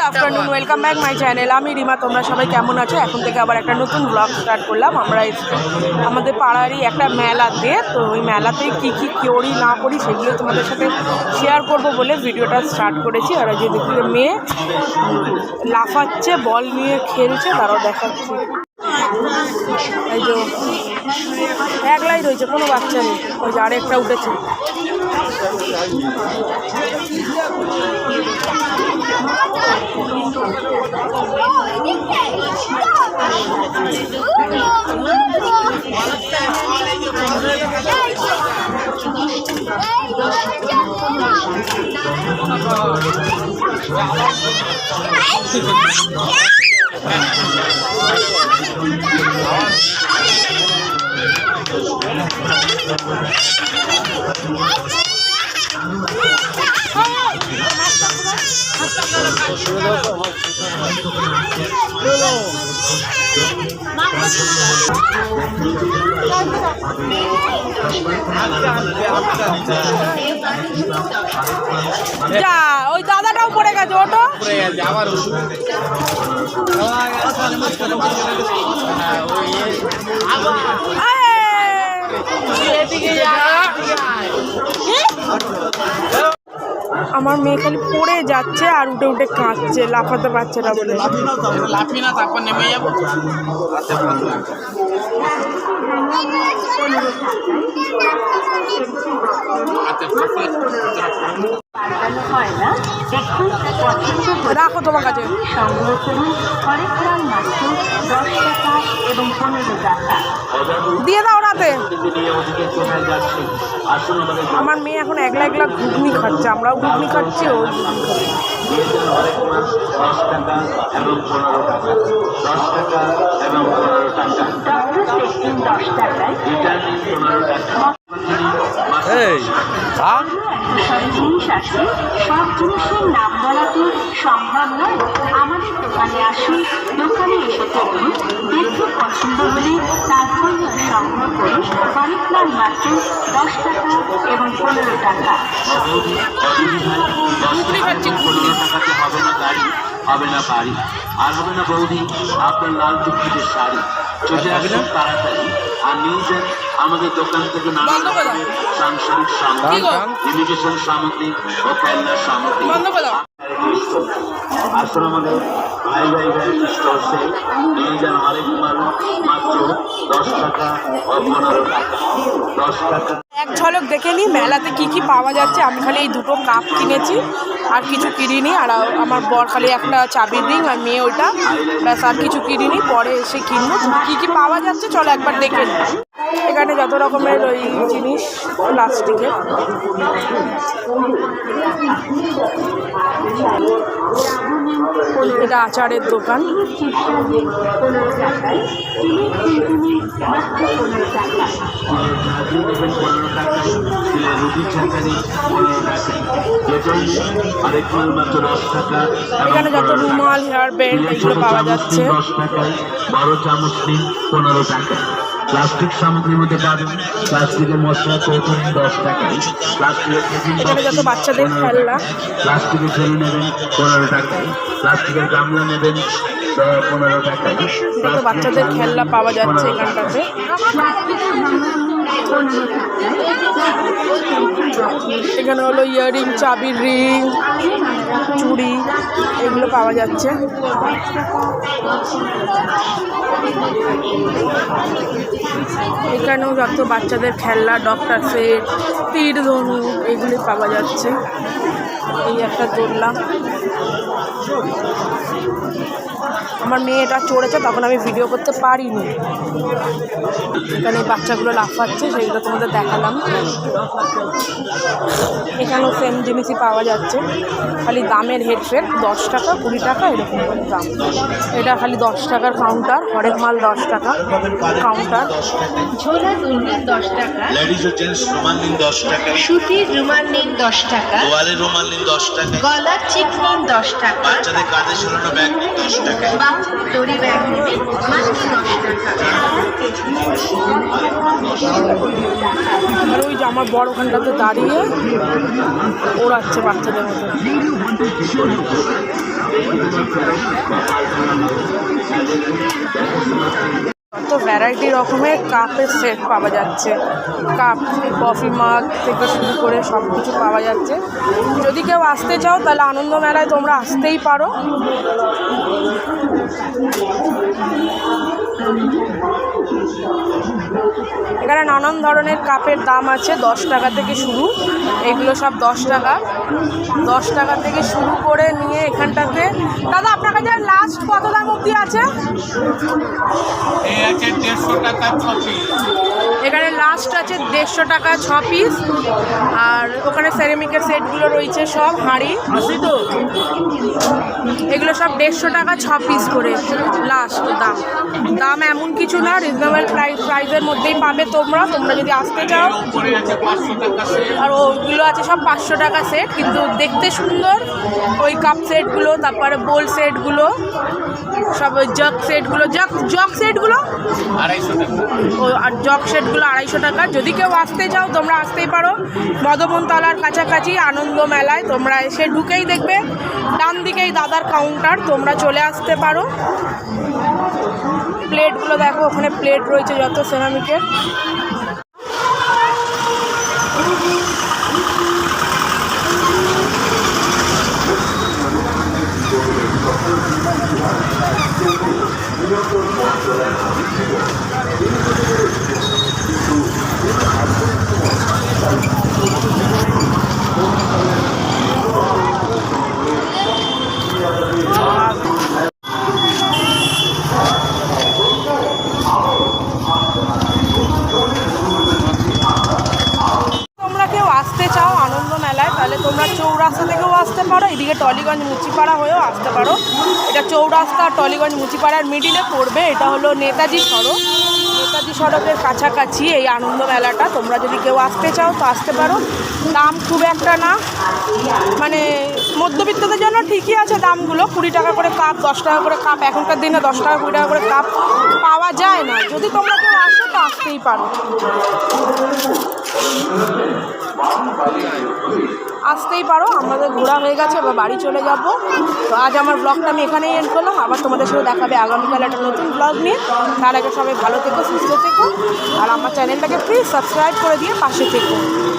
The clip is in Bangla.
Afternoon, welcome back my channel. আমি রিমা, তোমরা সবাই কেমন আছো? এখন থেকে আবার একটা নতুন ব্লগ স্টার্ট করলাম। আমরা আমাদের পাড়ারই একটা মেলাতে, তো ওই মেলাতে কী কী করি না করি সেগুলো তোমাদের সাথে শেয়ার করব বলে ভিডিওটা স্টার্ট করেছি। আর যে দেখি মেয়ে লাফাচ্ছে, বল নিয়ে খেলছে, তারাও দেখাচ্ছে। এই যে একলাই রয়েছে, কোনো বাচ্চা নেই। ওই যে আরেকটা উঠেছে। যা, ওই দাদাটাও পড়ে গেছে, ওটো আবার আমার মেয়ে খালি পড়ে যাচ্ছে আর উঠে উঠে কাঁদছে, লাফাতে পারছে না বলে। লাফি না, তারপর নেমে যাবো। রাখো তোমার কাছে। দিয়ে দাও রাতে। আমার মেয়ে এখন একলা একলা ঘুগনি খাচ্ছে, আমরাও ঘুগনি খাচ্ছি, ও জিনিস আছে, সব জিনিসের নাম বলা তো সম্ভব নয়। আমাদের দোকানে আসুন, দোকানে এসে দেখুন, দেখে পছন্দ হলে তারপর সংগ্রহ করুন। হরেক মাল মাত্র 10 টাকা এবং 15 টাকা। হবে না গাড়ি, হবে না বাড়ি, আর হবে না বৌদি আপনার লাল টুকটুকে শাড়ি। চলে আসুন তাড়াতাড়ি আর নিয়ে যান আমাদের দোকান থেকে নানা রকমের সাংসারিক সামগ্রী, ইমিটেশন সামগ্রী ও খেলনার সামগ্রী। আসুন আমাদের ভাই ভাই স্টোরসে নিয়ে যান হরেক মাল মাত্র 10 টাকা ও 15 টাকা। 10 টাকা। এক ঝলক দেখে নিই মেলাতে কি কি পাওয়া যাচ্ছে। আমি খালি এই দুটো কাপ কিনেছি, আর কিছু কিনিনি। আর আমার বর খালি একটা চাবির রিং, আর মেয়ে ওইটা, ব্যাস, আর কিছু কিনিনি। পরে এসে কিনবো। কি কি পাওয়া যাচ্ছে চলো একবার দেখে নিই। এখানে যত রকমের ওই জিনিস প্লাস্টিকের। এটা আচারের দোকান। এখানে যত রুমাল, হেয়ার ব্যান্ড এগুলো পাওয়া যাচ্ছে। 10 টাকায়, বড় চামচ নিন 15 টাকা। প্লাস্টিক সামগ্রীর মধ্যে পাবেন প্লাস্টিকের মশলা কৌটোনি 10 টাকায়, প্লাস্টিকের এখানে যত বাচ্চাদের খেলনা, প্লাস্টিকের ঝুড়ি নেবেন 15 টাকায়, প্লাস্টিকের গামলা নেবেন 15 টাকায়। যত বাচ্চাদের খেলনা পাওয়া যাচ্ছে এখানটাতে। এখানে হলো ইয়াররিং, চাবির রিং, চুড়ি, এগুলো পাওয়া যাচ্ছে। এখানেও যত বাচ্চাদের খেলনা, ডক্টর সেট, তীর ধনুক, এগুলি পাওয়া যাচ্ছে। এই একটা দোলনা। আমার মেয়েটা চড়েছে, তখন আমি ভিডিও করতে পারিনি। এখানে বাচ্চাগুলো লাফাচ্ছে, সেইগুলো তোমাদের দেখালাম। এখানেও সেম জিনিসই পাওয়া যাচ্ছে, খালি দামের হেরফের। 10 টাকা, 20 টাকা এরকম করে দাম। এটা খালি 10 টাকার কাউন্টার, হরেক মাল 10 টাকা কাউন্টার। ঝোলা দুলনিন 10 টাকা, লেডিস ও জেন্টস রুমাল নিন 10 টাকা, সুতির রুমাল নিন 10 টাকা, ওয়ালের রুমাল নিন 10 টাকা, গলার চিক নিন 10 টাকা, বাচ্চাদের কাঁধে ঝোলানো ব্যাগ নিন 10 টাকা, দড়ি ব্যাগ নেবেন মাত্র 10 টাকা। আর ওই যে আমার বড় ওখানটাতে দাঁড়িয়ে ওড়াচ্ছে বাচ্চাদের মতো। কত ভ্যারাইটি রকমের কাপের সেট পাওয়া যাচ্ছে, কাপ কফি মাগ থেকে শুরু করে সব কিছু পাওয়া যাচ্ছে। যদি কেউ আসতে চাও তাহলে আনন্দ মেলায় তোমরা আসতেই পারো। এখানে নানান ধরনের কাপের দাম আছে, 10 টাকা থেকে শুরু। এগুলো সব 10 টাকা, 10 টাকা থেকে শুরু করে নিয়ে এখানটাতে। দাদা আপনার কাছে লাস্ট কত দাম অবধি আছে? এই আছে 150 টাকা 6 পিস। এখানে লাস্ট আছে 150 টাকা 6 পিস। আর ওখানে সেরামিকের সেটগুলো রয়েছে সব হাঁড়ি, এগুলো সব 150 টাকা 6 পিস করে লাস্ট দাম। দাম এমন কিছু না, রিজনেবল প্রাইসের মধ্যেই পাবে তোমরা যদি আসতে চাও। উপরে আছে 500 টাকা সেট। আর ওগুলো আছে সব 500 টাকা সেট, কিন্তু দেখতে সুন্দর ওই কাপ সেটগুলো। তারপরে বোল সেটগুলো সব, ওই জগ সেটগুলো, জগ সেটগুলো 250 টাকা। ও আর জগ সেটগুলো 250 টাকা। যদি কেউ আসতে চাও তোমরা আসতেই পারো, মদমনতলার কাছাকাছি আনন্দ মেলায় তোমরা এসে ঢুকেই দেখবে ডান দিকেই দাদার কাউন্টার, তোমরা চলে আসতে পারো। প্লেটগুলো দেখো, ওখানে প্লেট রয়েছে যত সেরামিকের। তোমরা কেউ আসতে চাও আনন্দ মেলায় তাহলে তোমরা চৌরাস্তা থেকেও আসতে পারো, এদিকে টলিগঞ্জ মুচিপাড়া হয়েও আসতে পারো। এটা চৌরাস্তা টলিগঞ্জ মুচিপাড়ার মিডিলে পড়বে। এটা হলো নেতাজি সড়ক, নেতাজি সড়কের কাছাকাছি এই আনন্দ মেলাটা। তোমরা যদি কেউ আসতে চাও তো আসতে পারো। দাম খুব একটা না, মানে মধ্যবিত্তদের জন্য ঠিকই আছে দামগুলো। 20 টাকা করে কাপ, 10 টাকা করে কাপ। এখনকার দিনে 10 টাকা 20 টাকা করে কাপ পাওয়া যায় না। যদি তোমরা কেউ আসো তো আসতেই পারো, আসতেই পারো। আমাদের ঘোরা হয়ে গেছে, এবার বাড়ি চলে যাব। তো আজ আমার ব্লগটা আমি এখানেই এন্ড করলাম। আবার তোমাদের সাথে দেখাবে আগামীকাল একটা নতুন ব্লগ নিয়ে। তার আগে সবাই ভালো থেকো, সুস্থ থেকো, আর আমার চ্যানেলটাকে প্লিজ সাবস্ক্রাইব করে দিয়ে পাশে থেকো।